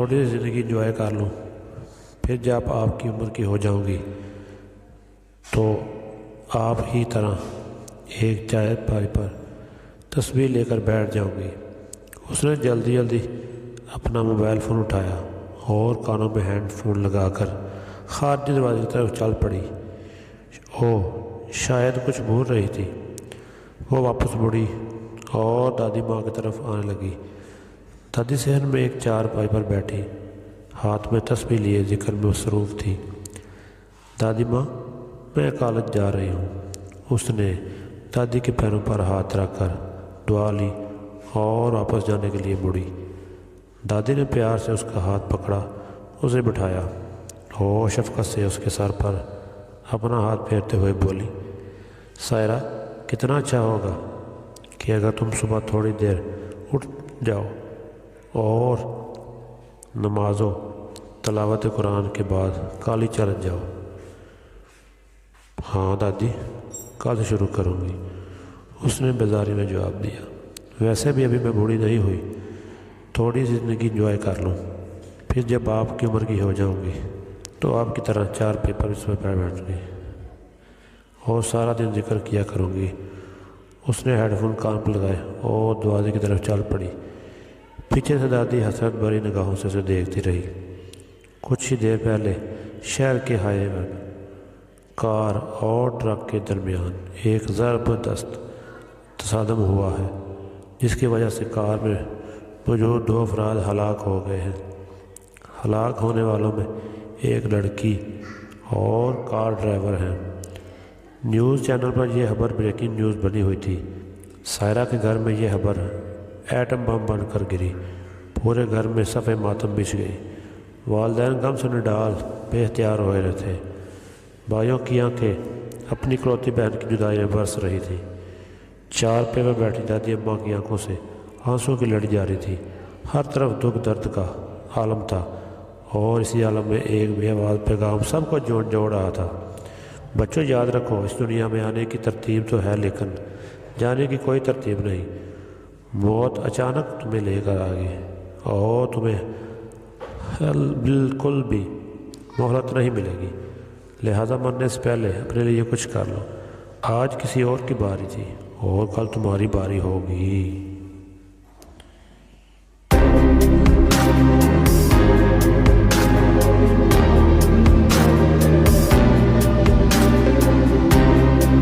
تھوڑی سی زندگی انجوائے کر لوں، پھر جب آپ کی عمر کی ہو جاؤں گی تو آپ ہی طرح ایک چائے پائی پر تسبیح لے کر بیٹھ جاؤں گی۔ اس نے جلدی جلدی اپنا موبائل فون اٹھایا اور کانوں میں ہینڈ فون لگا کر خارجی دروازے کی طرف چل پڑی۔ شاید کچھ بھول رہی تھی۔ وہ واپس مڑی اور دادی ماں کی طرف آنے لگی۔ دادی صحن میں ایک چارپائی پر بیٹھی ہاتھ میں تسبیح لیے ذکر میں مصروف تھی۔ دادی ماں، میں کالج جا رہی ہوں۔ اس نے دادی کے پیروں پر ہاتھ رکھ کر دعا لی اور واپس جانے کے لیے مڑی۔ دادی نے پیار سے اس کا ہاتھ پکڑا، اسے بٹھایا اور شفقت سے اس کے سر پر اپنا ہاتھ پھیرتے ہوئے بولی، سائرہ، کتنا اچھا ہوگا کہ اگر تم صبح تھوڑی دیر اٹھ جاؤ اور نماز و تلاوت قرآن کے بعد کالج چل جاؤ۔ ہاں دادی، کل سے شروع کروں گی، اس نے بیزاری میں جواب دیا۔ ویسے بھی ابھی میں بوڑھی نہیں ہوئی، تھوڑی سی زندگی انجوائے کر لوں، پھر جب آپ کی عمر کی ہو جاؤں گی تو آپ کی طرح چار پیپر اس میں پڑھ بیٹھ گئی اور سارا دن ذکر کیا کروں گی۔ اس نے ہیڈ فون کان پر لگائے اور دروازے کی طرف چل پڑی۔ پیچھے سے دادی حسرت بھری نگاہوں سے اسے دیکھتی رہی۔ کچھ ہی دیر پہلے شہر کے ہائی وے پر کار اور ٹرک کے درمیان ایک زبردست تصادم ہوا ہے، جس کی وجہ سے کار میں موجود 2 افراد ہلاک ہو گئے ہیں۔ ہلاک ہونے والوں میں ایک لڑکی اور کار ڈرائیور ہیں۔ نیوز چینل پر یہ خبر بریکنگ نیوز بنی ہوئی تھی۔ سائرہ کے گھر میں یہ خبر ایٹم بم بن کر گری۔ پورے گھر میں صف ماتم بچھ گئی۔ والدین غم سے نڈال بے اختیار ہوئے رہے تھے۔ بھائیوں کی آنکھیں اپنی اکلوتی بہن کی جدائی میں برس رہی تھی۔ چارپے میں بیٹھی دادی اماں کی آنکھوں سے آنسوں کی لڑی جا رہی تھی۔ ہر طرف دکھ درد کا عالم تھا اور اسی عالم میں ایک بے آواز پیغام سب کو جوڑ رہا تھا۔ بچوں، یاد رکھو، اس دنیا میں آنے کی ترتیب تو ہے لیکن جانے کی کوئی ترتیب نہیں۔ موت اچانک تمہیں لے کر آ گئی اور تمہیں بالکل بھی مہلت نہیں ملے گی، لہذا مرنے سے پہلے اپنے لیے کچھ کر لو۔ آج کسی اور کی باری تھی اور کل تمہاری باری ہوگی۔